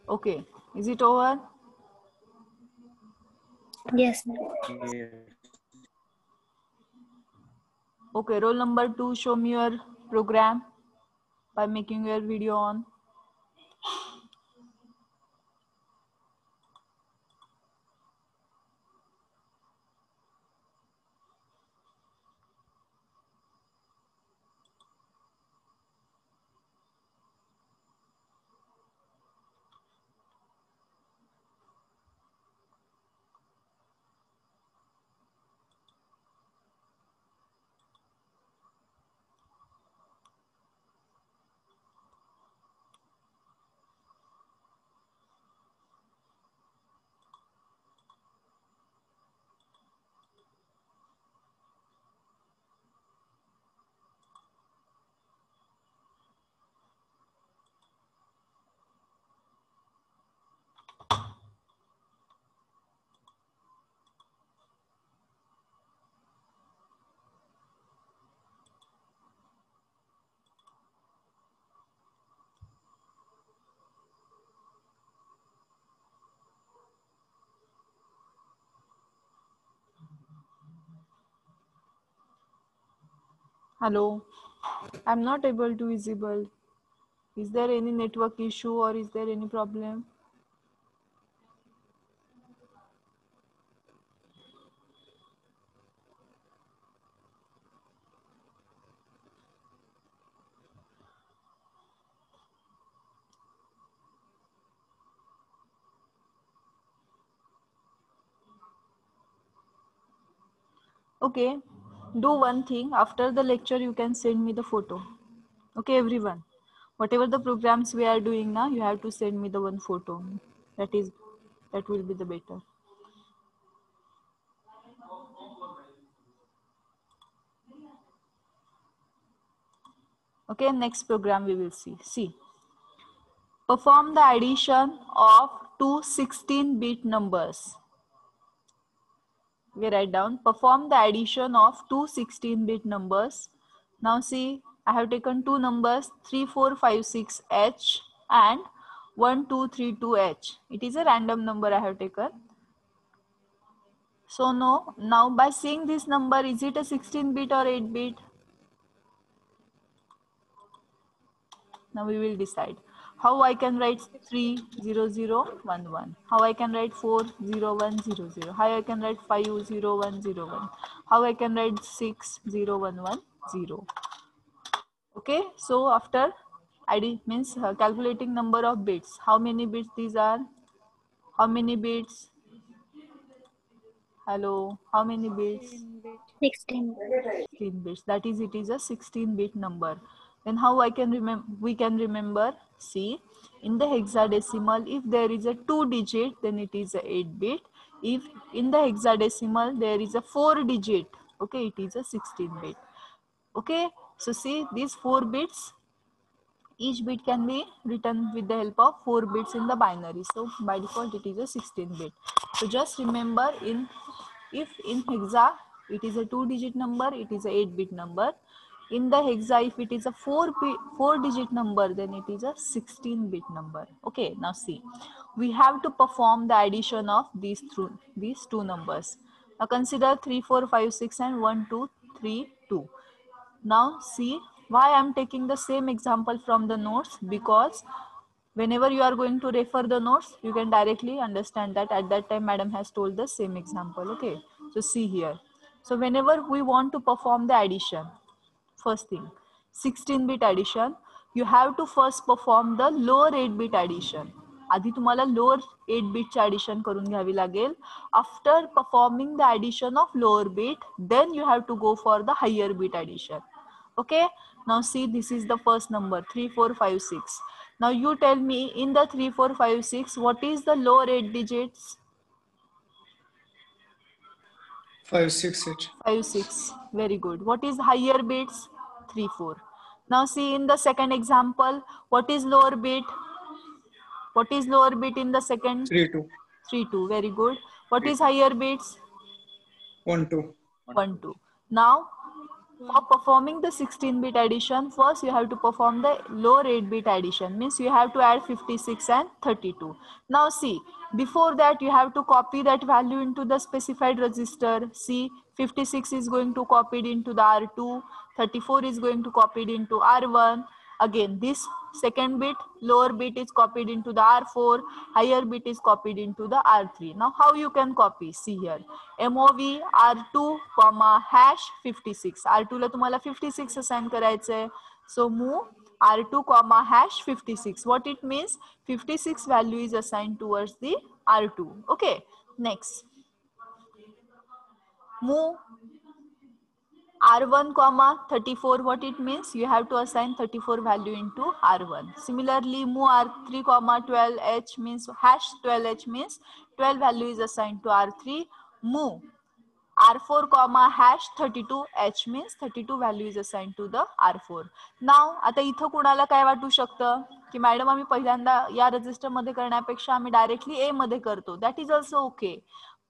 Okay, is it over? Yes. Okay, roll number 2, show me your program by making your video on. Hello, I'm not able to visible. Is there any network issue or is there any problem? Okay, do one thing. After the lecture, you can send me the photo. Okay, everyone. Whatever the programs we are doing now, you have to send me the one photo. That will be the better. Okay, next program we will see. See, perform the addition of two 16-bit numbers. We write down, perform the addition of two 16-bit numbers. Now see, I have taken two numbers 3456H and 1232H. It is a random number I have taken. So now by seeing this number, is it a 16-bit or 8-bit? Now we will decide. How I can write 30011. How I can write 40100. How I can write 50101. How I can write 60110. Okay, so after ID means calculating number of bits. How many bits these are? How many bits? Hello, how many bits? 16. 16 bits. That is, it is a 16-bit number. Then how I can remember? We can remember. See, in the hexadecimal, if there is a 2-digit, then it is a 8-bit. If in the hexadecimal there is a 4-digit, okay, it is a 16-bit. Okay, so see these 4 bits. Each bit can be written with the help of 4 bits in the binary. So by default it is a 16-bit. So just remember, if in hexa it is a 2-digit number, it is a 8-bit number. In the hexa, if it is a 4-digit number, then it is a 16-bit number. Okay, now see, we have to perform the addition of these two numbers. Now consider 3, 4, 5, 6 and 1, 2, 3, 2. Now see why I am taking the same example from the notes, because whenever you are going to refer the notes, you can directly understand that at that time madam has told the same example. Okay, so see here. So whenever we want to perform the addition, first thing, 16-bit addition, you have to first perform the lower 8-bit addition. आधी तुम्हाला lower 8-bit addition करून घ्यावी लागेल. After performing the addition of lower bit, then you have to go for the higher bit addition. Okay, now see, this is the first number 3456. Now you tell me, in the 3456, what is the lower 8 digits? 56H. 56. Very good. What is higher bits? 3, 4. Now see, in the second example, what is lower bit? What is lower bit in the second? 32. 3, 2. Very good. What is higher bits? 12. 1, 2. Now For performing the 16-bit addition, first you have to perform the lower 8-bit addition. Means you have to add 56 and 32. Now see, before that you have to copy that value into the specified register. See, 56 is going to copied into the R2, 34 is going to copied into R1. Again, this second bit, lower bit is copied into the R4, higher bit is copied into the R3. Now how you can copy? See here, MOV R2, hash 56. R2 ला तुम्हाला 56 assign करायचंय. So move R2, hash 56. What it means? 56 value is assigned towards the R2. Okay. Next. Move R1, 34. What it means? You have to assign 34 value into R1. Similarly, move R3, 12H means hash 12H means 12 value is assigned to R3. Move R4, hash 32H means 32 value is assigned to the R4. Now, आता इथं कुणाला काय वाटू शकतं की madam आम्ही पहिल्यांदा या रजिस्टर मध्ये करण्यापेक्षा आम्ही डायरेक्टली ए मध्ये करतो. That is also okay.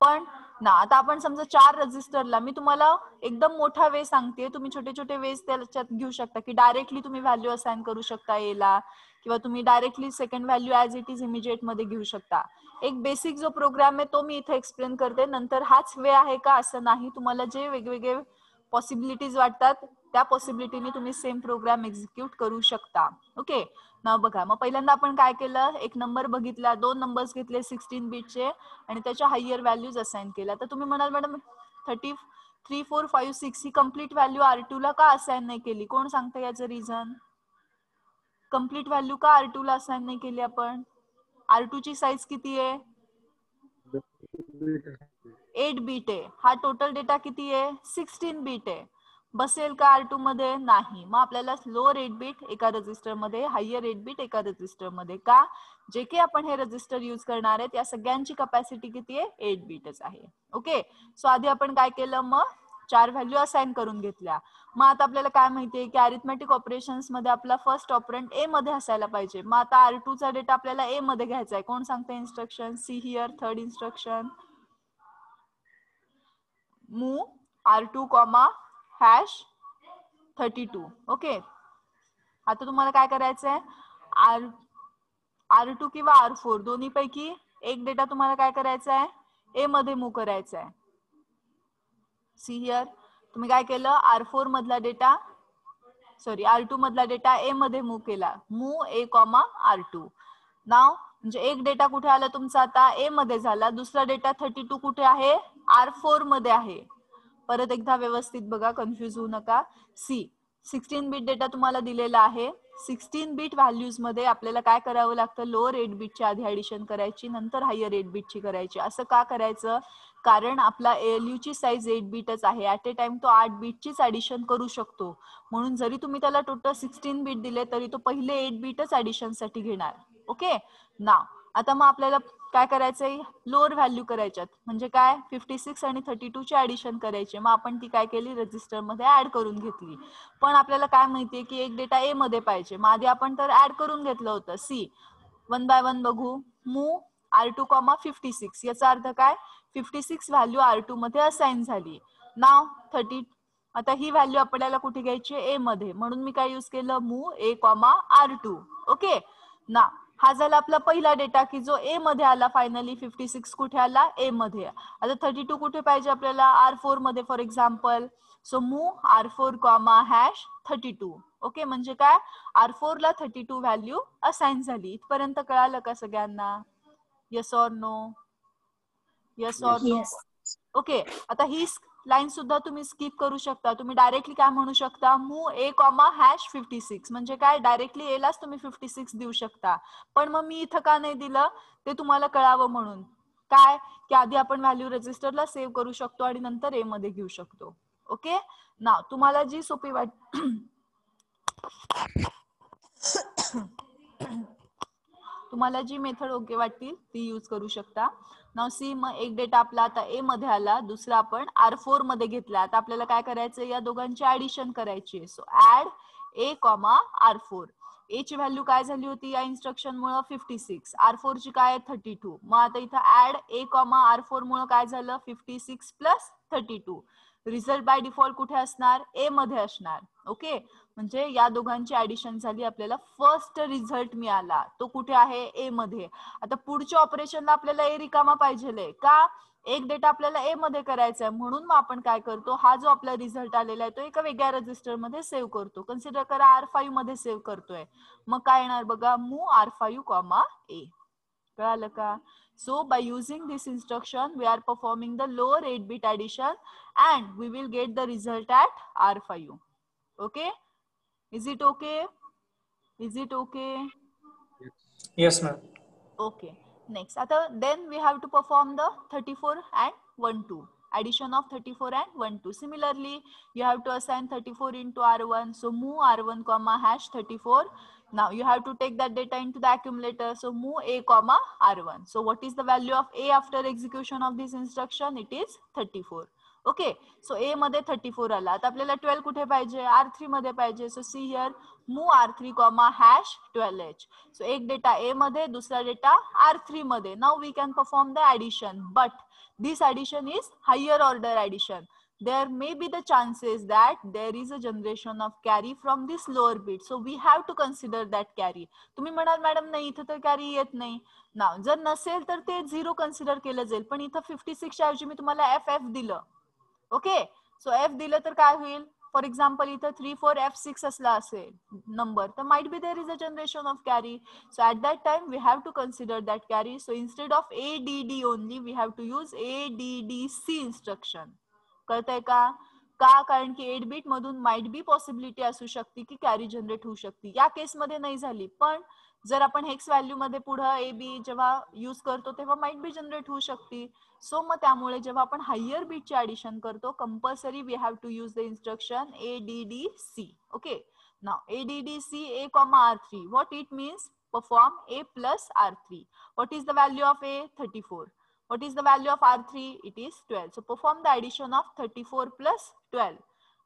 पण ना आता आपण समजा 4 रजिस्टरला मी तुम्हाला एकदम मोठा वे सांगते, तुम्ही छोटे छोटे वेज त्याच्यात घेऊ शकता की डायरेक्टली तुम्ही व्हॅल्यू असाइन करू शकता ए ला, किंवा तुम्ही directly second value as it is immediate मध्ये घेऊ शकता. एक बेसिक जो प्रोग्राम आहे तो मी इथे एक्सप्लेन करते, नंतर हाच वे आहे का असं नाही. तुम्हाला जे वेगवेगळे पॉसिबिलिटीज वाटतात त्या पॉसिबिलिटीने तुम्ही सेम प्रोग्राम एक्झिक्यूट करू शकता. ओके. ना बघा, मग पहिल्यांदा आपण काय केलं, एक नंबर बघितला, 2 नंबर्स घेतले 16 बीटचे आणि त्याच्या हायर व्हॅल्यूज असाइन केल्या. तर तुम्ही म्हणाल मॅडम 33, 4, 5, 6 ही कम्प्लीट व्हॅल्यू R2 ला का असाइन नाही केली? कोण सांगतं याचं रिझन? कम्प्लीट व्हॅल्यू का R2 ला असाइन नाही केली आपण? R2 ची साइज किती आहे? 8 बीट आहे. हा टोटल डेटा किती आहे? 16 बीट आहे. बसेल का R2 मध्ये? नाही. मग आपल्याला लोअर 8 बीट एका रजिस्टर मध्ये, हायर 8 बीट एका रजिस्टर मध्ये. का? जे की आपण हे रजिस्टर यूज करणार आहेत या सगळ्यांची कॅपॅसिटी किती आहे? 8 बीटच आहे. ओके. सो आधी आपण काय केलं, मग 4 व्हॅल्यू असाइन करून घेतल्या. मग आता आपल्याला काय माहितीये की अरिथमेटिक ऑपरेशन्स मध्ये आपला फर्स्ट ऑपरंड ए मध्ये असायला पाहिजे. मग आता R2 चा डेटा आपल्याला ए मध्ये घ्यायचा आहे. कोण सांगते instruction? See here, third instruction. move R2, hash 32. Okay. आता तुम्हाला काय करायचंय, R2 किंवा R4 दोन्ही पैकी एक डेटा तुम्हाला काय करायचा आहे? ए मध्ये मूव करायचा आहे. सी हियर, तुम्ही काय केलं, R4 मधला डेटा, सॉरी R2 मधला डेटा ए मध्ये मूव केला. मूव ए, R2. नाव म्हणजे एक डेटा कुठे आला तुमचा? आता ए मध्ये झाला. दुसरा डेटा 32 कुठे आहे? R4 मध्ये आहे. परत एकदा व्यवस्थित बघा, कन्फ्युज होऊ नका. सी, 16 बीट डेटा तुम्हाला दिलेला आहे. 16 बीट व्हॅल्यूज मध्ये आपल्याला काय करावं लागतं? लोअर 8 बीटची आधी ऍडिशन करायची, नंतर हायर 8 बीटची करायची. असं का करायचं? कारण आपला ALU ची साईज 8 बीटच आहे. ऍट ए टाइम तो 8 बीटचीच ऍडिशन करू शकतो. म्हणून जरी तुम्ही त्याला टोटल 16 बीट दिले तरी तो पहिले 8 बीटच ऍडिशन साठी घेणार. ओके. नाव आता मग आपल्याला काय करायचंय? लोअर व्हॅल्यू करायच्यात. म्हणजे काय? 56 आणि 32 ची ऍडिशन करायची. मग आपण ती काय केली? रजिस्टर मध्ये ऍड करून घेतली. पण आपल्याला काय माहितीये की एक डेटा ए मध्ये पाहिजे. मग आधी आपण तर ऍड करून घेतलं होतं. सी, 1 बाय 1 बघू. Move R2, 56. याचा अर्थ काय? 56 व्हॅल्यू R2 मध्ये असाइन झाली. नाव 30. आता ही व्हॅल्यू आपल्याला कुठे घ्यायची? ए मध्ये. म्हणून मी काय यूज केलं? मूव ए, R2. ओके ना. हा झाला आपला पहिला डेटा की जो ए मध्ये आला. फायनली 56 कुठे आला? ए मध्ये. आता 32 कुठे पाहिजे आपल्याला? R4 मध्ये for example. So move R4, hash 32. Okay. म्हणजे काय? R4 ला 32 व्हॅल्यू असाइन झाली. इथपर्यंत कळालं का सगळ्यांना? Yes or no? Yes or no? Yes. Okay. आता ही लाईन सुद्धा तुम्ही स्किप करू शकता. तुम्ही डायरेक्टली काय म्हणू शकता? मूव ए, hash 56. म्हणजे काय? डायरेक्टली ए लाच तुम्ही 56 देऊ शकता. पण मग मी इथं का नाही दिलं ते तुम्हाला कळावं म्हणून. काय की आधी आपण व्हॅल्यू रजिस्टरला सेव्ह करू शकतो आणि नंतर ए मध्ये घेऊ शकतो. ओके ना. तुम्हाला जी सोपी तुम्हाला जी मेथड योग्य वाटतील ती यूज करू शकता. नाव सी, मग एक डेटा आपला आता ए मध्ये आला, दुसरा आपण R4 मध्ये घेतला. आता आपल्याला काय करायचं? या दोघांची ऍडिशन करायची. सो ऍड ए, R4. ए ची व्हॅल्यू काय झाली होती या इन्स्ट्रक्शन मुळे? 56. R4 ची काय? 32. मग आता इथं ऍड ए, R4 मुळे काय झालं? 56 प्लस 32. रिझल्ट बाय डिफॉल्ट कुठे असणार, ए मध्ये असणार. ओके, म्हणजे या दोघांची ऍडिशन झाली, आपल्याला फर्स्ट रिझल्ट मिळाला, तो कुठे आहे, ए मध्ये. आता पुढच्या ऑपरेशनला आपल्याला ए रिकामा पाहिजे का, एक डेटा आपल्याला ए मध्ये करायचा आहे, म्हणून मग आपण काय करतो, हा जो आपला रिझल्ट आलेला आहे तो एका वेगळ्या रजिस्टर मध्ये सेव्ह करतो. कन्सिडर करा R5 मध्ये सेव्ह करतोय, मग काय येणार बघा, मूव R5, A. कळालं का? So by using this instruction we are performing the lower 8-bit addition and we will get the result at R5. Okay, is it okay? Is it okay? Yes, ma'am. Okay, next then we have to perform the 34 and 12 addition of 34 and 12. Similarly you have to assign 34 into R1, so move R1 comma hash 34. Now you have to take that data into the accumulator, so move A comma R1. So what is the value of A after execution of this instruction? It is 34. Okay, सो ए मध्ये 34 आला, आता आपल्याला 12 कुठे पाहिजे, R3 मध्ये पाहिजे. So see here move R3 comma hash 12H. So एक data A मध्ये, दुसरा डेटा R3 मध्ये. Now we can perform the addition, but this addition is higher order addition. there may be the chances that there is a generation of carry from this lower bit, so we have to consider that carry. तुम्ही म्हणाल madam नाही इथं तर carry येत नाही ना, जर नसेल तर ते 0 कन्सिडर केलं जाईल, पण इथं 56 च्या ऐवजी मी तुम्हाला FF दिलं. ओके, सो एफ दिलं तर काय होईल, फॉर एक्झाम्पल इथं 34F6 असला असेल नंबर, तर might be there is a generation of carry. So at that time we have to consider that carry. So instead of ADD only we have to use ADDC instruction. कळतंय का? कारण की 8 beat मधून might be possibility असू शकते की carry generate होऊ शकते. या केसमध्ये नाही झाली, पण जर आपण हेक्स व्हॅल्यू मध्ये पुढे ए बी जेव्हा यूज करतो तेव्हा माइट बी जनरेट होऊ शकते. सो मग त्यामुळे जेव्हा आपण हायर बीटची ऍडिशन करतो, compulsory we have to use the instruction ADDC. Okay, now ADDC A, R3. What it means? Perform A plus R3. What is the value of A? 34. What is the value of R3? It is 12. So perform the addition of 34 plus 12.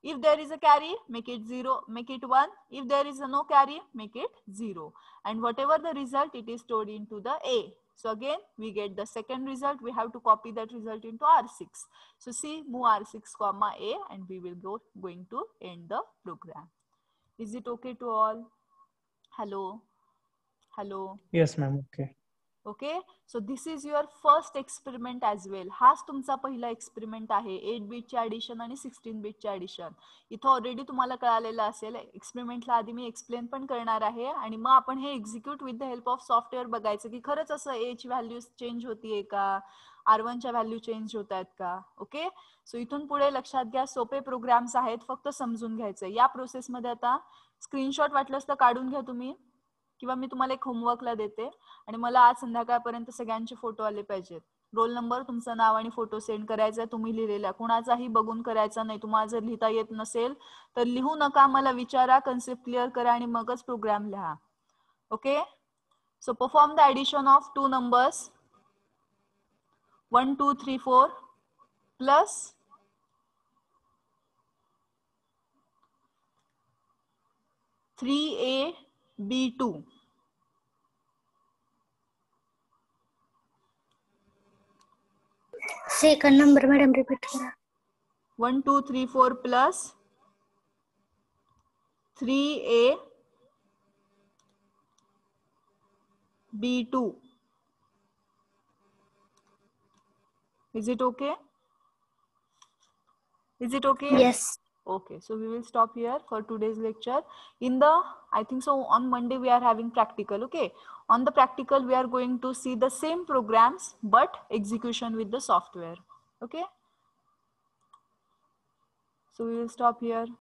If there is a carry, make it 0, make it 1. If there is a no carry, make it 0. And whatever the result, it is stored into the A. So again, we get the second result. We have to copy that result into R6. So see, move R6 comma A, and we will going to end the program. Is it okay to all? Hello? Hello? Yes, ma'am. Okay. Okay, so this is your first experiment as well. हाच तुमचा पहिला experiment आहे 8 बीटची addition आणि 16 बीटची addition. इथं already तुम्हाला कळालेलं असेल. एक्सपेरिमेंटला आधी मी explain पण करणार आहे, आणि मग आपण हे execute with the help of software बघायचं की खरंच असं ए ची व्हॅल्यू चेंज होतीये का, R1च्या व्हॅल्यू चेंज होत आहेत का. ओके, सो इथून पुढे लक्षात घ्या, सोपे प्रोग्राम्स आहेत, फक्त समजून घ्यायचं. या प्रोसेसमध्ये आता स्क्रीनशॉट वाटलंच तर काढून घ्या तुम्ही, किंवा मी तुम्हाला एक होमवर्कला देते, आणि मला आज संध्याकाळपर्यंत सगळ्यांचे फोटो आले पाहिजेत. रोल नंबर, तुमचं नाव आणि फोटो सेंड करायचा, तुम्ही लिहिलेला, कुणाचाही बघून करायचा नाही. तुम्हाला जर लिहिता येत नसेल तर लिहू नका, मला विचारा, कन्सेप्ट क्लिअर करा आणि मगच प्रोग्राम लिहा. Okay, so perform the addition of 2 numbers 1 2 3 4 plus 3AB2. Second number madam repeat करा. 1 2 3 4 plus 3AB2. Is it okay? Is it okay? Yes. Okay, so we will stop here for today's lecture. I think so on Monday we are having practical. Okay, on the practical we are going to see the same programs but execution with the software. Okay, so we will stop here.